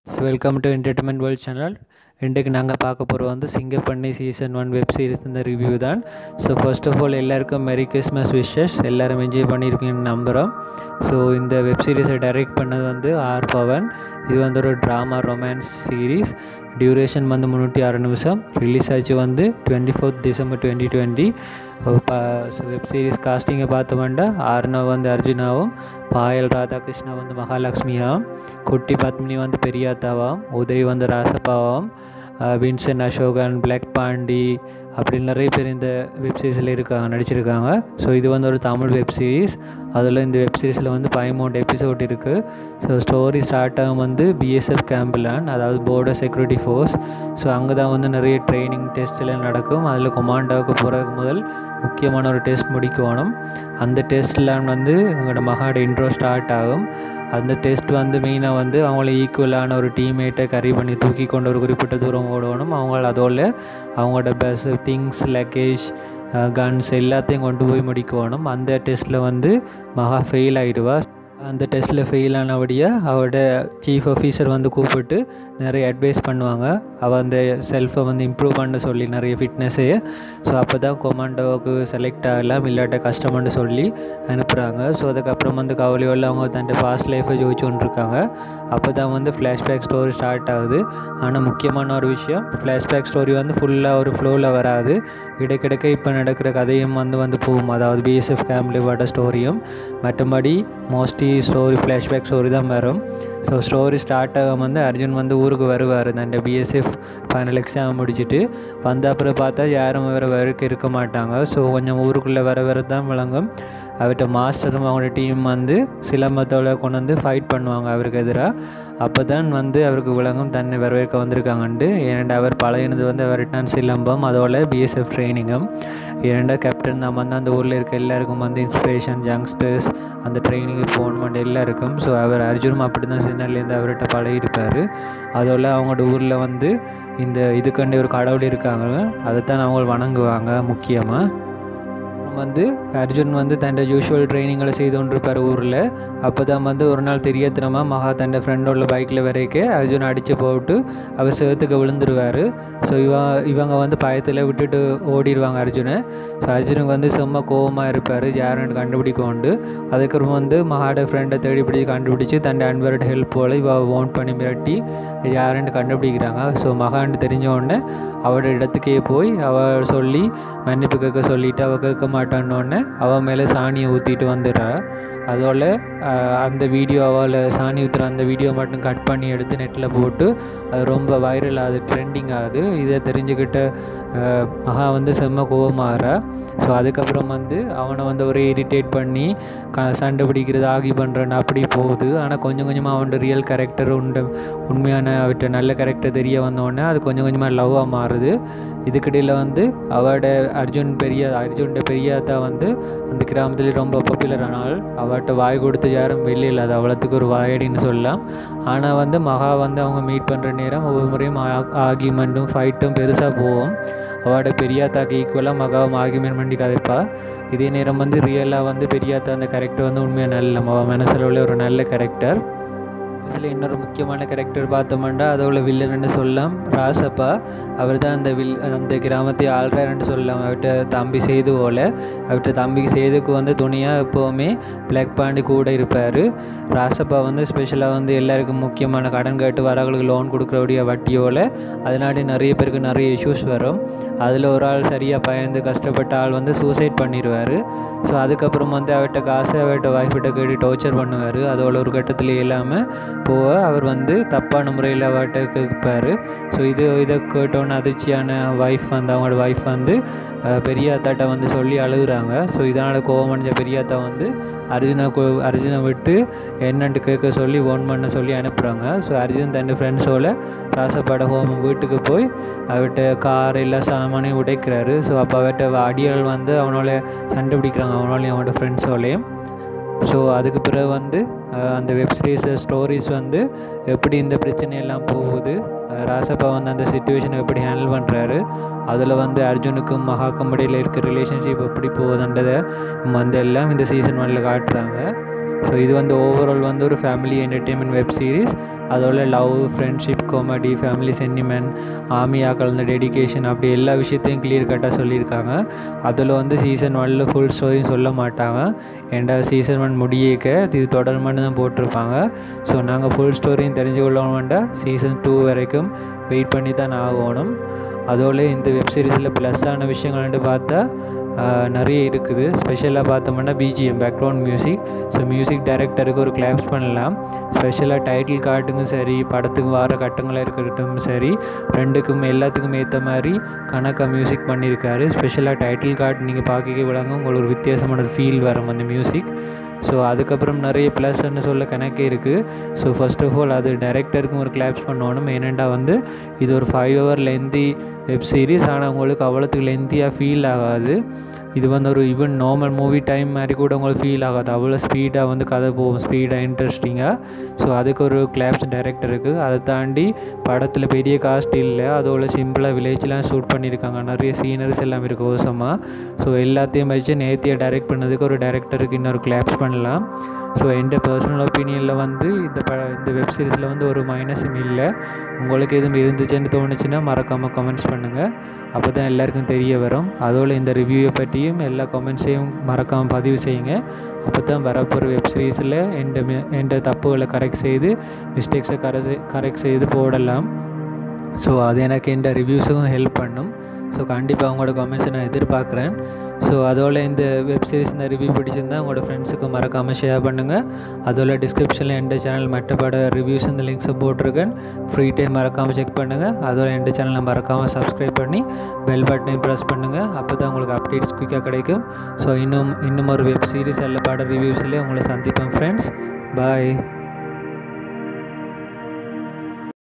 Welcome to entertainment world channel. இன்றைக்கு நாங்கள் பார்க்க போகிறது வந்து சிங்கப்பண்ணி சீசன் 1 வெப் சீரிஸ் இந்த ரிவ்யூ தான். ஸோ ஃபர்ஸ்ட் ஆஃப் ஆல் எல்லாருக்கும் மெரி கிறிஸ்மஸ் விஷஸ். எல்லோரும் என்ஜாய் பண்ணியிருக்கீங்கன்னு நம்புகிறோம். ஸோ இந்த வெப் சீரிஸை டைரக்ட் பண்ணது வந்து ஆர் பவன். இது வந்து ஒரு ட்ராமா ரொமான்ஸ் சீரீஸ். டியூரேஷன் வந்து 306 நிமிஷம். ரிலீஸ் ஆச்சு வந்து 24th December 2020. வெப் சீரிஸ் காஸ்டிங்கை பார்த்தோம்னா ஆர்னவ் வந்து அர்ஜுனாவும், பாயல் ராதாகிருஷ்ணா வந்து மகாலட்சுமியாவும், குட்டி பத்மினி வந்து பெரியாத்தாவாம், உதய் வந்து ராசப்பாவாம், வின்சென்ட் அசோகன், பிளாக் பாண்டி அப்படின்னு நிறைய பேர் இந்த வெப் சீரிஸில் நடிச்சிருக்காங்க. ஸோ இது வந்து ஒரு தமிழ் வெப் சீரிஸ். அதில் இந்த வெப் சீரிஸில் வந்து 13 எபிசோட் இருக்குது. ஸோ ஸ்டோரி ஸ்டார்ட் ஆகும் வந்து பிஎஸ்எஃப் கேம்பிலான், அதாவது பார்டர் செக்யூரிட்டி ஃபோர்ஸ். ஸோ அங்கே தான் வந்து நிறைய ட்ரைனிங் டெஸ்ட் எல்லாம் நடக்கும். அதில் கொமாண்டோவுக்கு போகிறதுக்கு முதல் முக்கியமான ஒரு டெஸ்ட் முடிக்கணும். அந்த டெஸ்ட்லாம் வந்து எங்களோட மகாட இன்ட்ரோ ஸ்டார்ட் ஆகும். அந்த டெஸ்ட் வந்து மெயினாக வந்து அவங்கள ஈக்குவலான ஒரு டீம்மேட்டை கரி பண்ணி தூக்கி கொண்டு ஒரு குறிப்பிட்ட தூரம் ஓடணும். அவங்கள அதோட அவங்களோட பஸ் திங்ஸ் லக்கேஜ் கன்ஸ் எல்லாத்தையும் கொண்டு போய் முடிக்கணும். அந்த டெஸ்ட்டில் வந்து மகா ஃபெயில் ஆகிடுவா. அந்த டெஸ்ட்டில் ஃபெயில் ஆனபடியாக அவரோட சீஃப் ஆஃபீஸர் வந்து கூப்பிட்டு நிறைய அட்வைஸ் பண்ணுவாங்க. அவள் அந்த செல்ஃபை வந்து இம்ப்ரூவ் பண்ண சொல்லி நிறைய ஃபிட்னஸ்ஸையே. ஸோ அப்போ தான் கொமாண்டோவுக்கு செலக்ட் ஆகலாம், இல்லாட்ட கஷ்டம்னு சொல்லி அனுப்புகிறாங்க. ஸோ அதுக்கப்புறம் வந்து கவலையோடு அவங்க தன் ஃபாஸ்ட் லைஃப்பை ஜோதிச்சு கொண்டிருக்காங்க. அப்போ தான் வந்து ஃப்ளாஷ்பேக் ஸ்டோரி ஸ்டார்ட் ஆகுது. ஆனால் முக்கியமான ஒரு விஷயம், ஃப்ளாஷ்பேக் ஸ்டோரி வந்து ஃபுல்லாக ஒரு ஃப்ளோவில் வராது. இடைக்கிடைக்க இப்போ நடக்கிற கதையும் வந்து போகும். அதாவது பிஎஸ்எஃப் கேம்பில் வர ஸ்டோரியும் மற்றபடி மோஸ்ட்லி ஸ்டோரி ஃப்ளாஷ்பேக் ஸ்டோரி தான் வரும். ஸோ ஸ்டோரி ஸ்டார்ட் ஆகும் வந்து அர்ஜுன் வந்து ஊருக்கு வருவார். அந்த பிஎஸ்எஃப் ஃபைனல் எக்ஸாம் முடிச்சுட்டு வந்த அப்புறம் பார்த்தா யாரும் வேறு இருக்க மாட்டாங்க. ஸோ கொஞ்சம் ஊருக்குள்ளே வர தான் விளங்கும். அவர்கிட்ட மாஸ்டரும் அவங்களோட டீம் வந்து சிலம்பத்தோட கொண்டு வந்து ஃபைட் பண்ணுவாங்க அவருக்கு எதிராக. அப்போ தான் வந்து அவருக்கு விளங்கும் தன்னை வரவேற்க வந்திருக்காங்கன்ட்டு. ஏனெண்டா அவர் பழையனது வந்து அவர்கிட்ட சிலம்பம், அதோட பிஎஸ்எஃப் ட்ரைனிங்கும். ஏனெண்டா கேப்டன் தான் வந்து அந்த ஊரில் இருக்க எல்லாருக்கும் வந்து இன்ஸ்பிரேஷன், யங்ஸ்டர்ஸ் அந்த ட்ரைனிங்கு போகணுமெண்ட் எல்லாம் இருக்கும். ஸோ அவர் அர்ஜுனும் அப்படி தான் சின்னலேருந்து அவர்கிட்ட பழகிருப்பார். அதோட அவங்களோட ஊரில் வந்து இந்த இதுக்கண்டு ஒரு கடவுள் இருக்காங்க, அதைத்தான் அவங்க வணங்குவாங்க. முக்கியமாக வந்து அர்ஜுன் வந்து தன் யூஷுவல் ட்ரைனிங்களை செய்து கொண்டிருப்பார் ஊரில். அப்போ தான் வந்து ஒரு நாள் தெரியாதனமா மகா தன் ஃப்ரெண்டோட பைக்கில் வரைக்கும் அர்ஜுன் அடித்து போட்டு அவர் சேத்துக்கு விழுந்துருவார். ஸோ இவங்க வந்து பயத்தில் விட்டுட்டு ஓடிடுவாங்க அர்ஜுனை. ஸோ அர்ஜுனுக்கு வந்து செம்ம கோபமாக இருப்பார், யாருன்னு கண்டுபிடிக்கொண்டு. அதுக்கப்புறம் வந்து மகாட ஃப்ரெண்டை தேடி பிடிச்சி கண்டுபிடிச்சி தன் அன்பரோட ஹெல்ப் போல் ஓன் பண்ணி மிரட்டி யாருன்னு கண்டுபிடிக்கிறாங்க. ஸோ மகாண்டு தெரிஞ்ச உடனே அவரோட இடத்துக்கே போய் அவள் சொல்லி மன்னிப்பு கேட்க சொல்லிவிட்டு அவள் கேட்க மாட்டான்னொடனே அவள் மேலே சாணியை ஊற்றிட்டு வந்துடுறா. அதோட அந்த வீடியோ அவளை சாணி ஊற்றுற அந்த வீடியோ மட்டும் கட் பண்ணி எடுத்து நெட்டில் போட்டு அது ரொம்ப வைரல் ஆகுது, ட்ரெண்டிங் ஆகுது. இதை தெரிஞ்சுக்கிட்ட மகா வந்து செம்ம கோபமாகறா. ஸோ அதுக்கப்புறம் வந்து அவனை வந்து ஒரு இரிட்டேட் பண்ணி சண்டை பிடிக்கிறது ஆகி பண்ணுறேன்னு அப்படி போகுது. ஆனால் கொஞ்சம் கொஞ்சமாக அவனோட ரியல் கேரக்டர் உண்மையான அவர்கிட்ட நல்ல கேரக்டர் தெரிய வந்தோடனே அது கொஞ்சம் கொஞ்சமாக லவ்வாக மாறுது. இதுக்கிடையில் வந்து அவட அர்ஜுன்ட பெரியாத்தா வந்து அந்த கிராமத்தில் ரொம்ப பாப்புலரான ஆள். அவட்ட வாய் கொடுத்து யாரும் வெளியில் அது அவ்வளோத்துக்கு ஒரு வாயடின்னு சொல்லலாம். ஆனால் வந்து மகா வந்து அவங்க மீட் பண்ணுற நேரம் ஒவ்வொரு முறையும் ஆர்கியூமெண்ட்டும் ஃபைட்டும் பெருசாக போகும். அவட பெரியாத்தாக்கு ஈக்குவலாக மகாவும் ஆர்கியூமெண்ட் பண்ணி கதைப்பா. இதே நேரம் வந்து ரியலாக வந்து பெரியாத்தா அந்த கேரக்டர் வந்து உண்மையாக நல்ல மனசில் உள்ள ஒரு நல்ல கேரக்டர். இதில் இன்னொரு முக்கியமான கேரக்டர் பார்த்தோம்னா அதோட வில்லன்னு சொல்லலாம், ராசப்பா. அவர் தான் அந்த கிராமத்தை ஆள்றாருன்னு சொல்லலாம். அவர்கிட்ட தம்பி செய்து போல் அவர்கிட்ட தம்பிக்கு செய்துக்கு வந்து துணியாக எப்போவுமே பிளாக் பாண்டி கூட இருப்பார். ராசப்பா வந்து ஸ்பெஷலாக வந்து எல்லாருக்கும் முக்கியமான கடன் கேட்டு வரவங்களுக்கு லோன் கொடுக்குறபடிய வட்டியோல் அதனாடி நிறைய பேருக்கு நிறைய இஷ்யூஸ் வரும். அதில் ஒரு ஆள் சரியாக பயந்து கஷ்டப்பட்ட ஆள் வந்து சூசைட் பண்ணிடுவார். ஸோ அதுக்கப்புறம் வந்து அவர்கிட்ட காசை அவர்கிட்ட ஒய்ஃப்கிட்ட கேட்டு டார்ச்சர் பண்ணுவார். அதோட ஒரு கட்டத்தில் இல்லாமல் போக அவர் வந்து தப்பான முறையில் அவர்கிட்ட கேட்பார். ஸோ இதை கேட்டோன்னு அதிர்ச்சியான அவங்களோட ஒய்ஃப் வந்து பெரியாத்தாட்ட வந்து சொல்லி அழுகுறாங்க. ஸோ இதனால் கோவமடைஞ்ச பெரியாத்தா வந்து அர்ஜுனை விட்டு என்னன்ட்டு கேட்க சொல்லி ஓன் பண்ண சொல்லி அனுப்புகிறாங்க. ஸோ அர்ஜுன் தன் ஃப்ரெண்ட்ஸோட ராசப்பாட வீட்டுக்கு போய் அவர்கிட்ட கார் எல்லா சாமானையும் உடைக்கிறாரு. ஸோ அப்போ அவர்கிட்ட அடியாள் வந்து அவனோட சண்டை பிடிக்கிறாங்க, அவனோடையும் அவனோட ஃப்ரெண்ட்ஸோடையும். ஸோ அதுக்கு பிறகு வந்து அந்த வெப் சீரிஸ் ஸ்டோரிஸ் வந்து எப்படி இந்த பிரச்சனையெல்லாம் போகுது, ராசப்பா வந்து அந்த சிச்சுவேஷனை எப்படி ஹேண்டில் பண்ணுறாரு, அதில் வந்து அர்ஜுனுக்கும் மகாக்கும் இடையில் இருக்க ரிலேஷன்ஷிப் எப்படி போகுதுன்றதை வந்து எல்லாம் இந்த சீசன் 1 காட்டுறாங்க. ஸோ இது வந்து ஓவரால் வந்து ஒரு ஃபேமிலி என்டர்டெயின்மெண்ட் வெப் சீரிஸ். அதோட love, friendship, comedy, family sentiment, ஆர்மியாக கலந்த டெடிகேஷன், அப்படி எல்லா விஷயத்தையும் கிளியர் கட்டாக சொல்லியிருக்காங்க. அதில் வந்து சீசன் 1 ஃபுல் ஸ்டோரியும் சொல்ல மாட்டாங்க. ஏன்டா சீசன் 1 முடியக்க இது தொடர்மான்னு தான் போட்டிருப்பாங்க. ஸோ நாங்கள் ஃபுல் ஸ்டோரியும் தெரிஞ்சு கொள்ளணும்னா சீசன் 2 வரைக்கும் வெயிட் பண்ணி தான் ஆகணும். அதோட இந்த வெப்சீரிஸில் ப்ளஸ்ஸான விஷயங்கள்னு பார்த்தா நிறைய இருக்குது. ஸ்பெஷலாக பார்த்தோம்னா BGM, background music. So music டைரக்டருக்கு ஒரு கிளாப்ஸ் பண்ணலாம். ஸ்பெஷலாக டைட்டில் கார்டுக்கும் சரி, படத்துக்கு வர கட்டங்களாக இருக்கட்டும் சரி, ரெண்டுக்கும் எல்லாத்துக்கும் ஏற்ற மாதிரி கணக்காக மியூசிக் பண்ணியிருக்காரு. ஸ்பெஷலாக டைட்டில் கார்டு நீங்கள் பார்க்க விடாங்க, உங்களுக்கு ஒரு வித்தியாசமான ஃபீல் வரும் அந்த மியூசிக். ஸோ அதுக்கப்புறம் நிறைய ப்ளஸ்ன்னு சொல்ல கணக்கே இருக்குது. ஸோ ஃபர்ஸ்ட் ஆஃப் ஆல் அது டைரக்டருக்கும் ஒரு கிளாப்ஸ் பண்ணணும். ஏனெண்டா வந்து இது ஒரு 5 hour லென்த்தி வெப் சீரிஸ். ஆனால் உங்களுக்கு அவ்வளோத்துக்கு லென்த்தியாக ஃபீல் ஆகாது. இது வந்து ஒரு ஈவன் நார்மல் மூவி டைம் மாதிரி கூட உங்களுக்கு ஃபீல் ஆகாது. அவ்வளோ ஸ்பீடாக வந்து கதை போகும், ஸ்பீடாக இன்ட்ரெஸ்டிங்காக. ஸோ அதுக்கு ஒரு கிளாப்ஸ் டைரக்டர் இருக்குது. அதை தாண்டி படத்தில் பெரிய காஸ்ட் இல்லை, அதோட சிம்பிளாக வில்லேஜ்லாம் ஷூட் பண்ணியிருக்காங்க. நிறைய சீனரிஸ் எல்லாம் இருக்குது அவசமாக. ஸோ எல்லாத்தையும் வச்சு நேர்த்தியாக டைரக்ட் பண்ணதுக்கு ஒரு டைரக்டருக்கு இன்னொரு கிளாப்ஸ் பண்ணலாம். ஸோ எந்த பர்சனல் ஒப்பீனியனில் வந்து இந்த வெப் சீரிஸில் வந்து ஒரு மைனஸும் இல்லை. உங்களுக்கு எதுவும் இருந்துச்சுன்னு தோணுச்சுன்னா மறக்காமல் கமெண்ட்ஸ் பண்ணுங்கள். அப்போ தான் எல்லாருக்கும் தெரிய வரும். அதோட இந்த ரிவ்யூவை பற்றியும் எல்லா கமெண்ட்ஸையும் மறக்காமல் பதிவு செய்யுங்க. அப்போ தான் வரப்போகிற வெப் சீரிஸில் எந்த தப்புகளை கரெக்ட் செய்து, மிஸ்டேக்ஸை கரெக்ட் செய்து போடலாம். ஸோ அது எனக்கு இந்த ரிவ்யூஸுக்கும் ஹெல்ப் பண்ணும். ஸோ கண்டிப்பாக உங்களோட கமெண்ட்ஸை நான் எதிர்பார்க்குறேன். ஸோ அதோட இந்த வெப் சீரிஸ் இந்த ரிவ்யூ பிடிச்சிருந்தால் உங்களோட ஃப்ரெண்ட்ஸுக்கு மறக்காமல் ஷேர் பண்ணுங்கள். அதோட டிஸ்கிரிப்ஷனில் எந்த சேனல் மற்ற பட ரிவ்யூஸ் இந்த லிங்க்ஸை போட்டிருக்கேன். ஃப்ரீ டைம் மறக்காமல் செக் பண்ணுங்கள். அதோட எந்த சேனலை மறக்காமல் சப்ஸ்கிரைப் பண்ணி பெல் பட்டனையும் ப்ரெஸ் பண்ணுங்கள். அப்போ தான் உங்களுக்கு அப்டேட்ஸ் குயிக்காக கிடைக்கும். ஸோ இன்னும் ஒரு வெப் சீரிஸ் எல்லா பட ரிவ்யூஸ்லேயே உங்களை சந்திப்பேன் ஃப்ரெண்ட்ஸ். பாய்.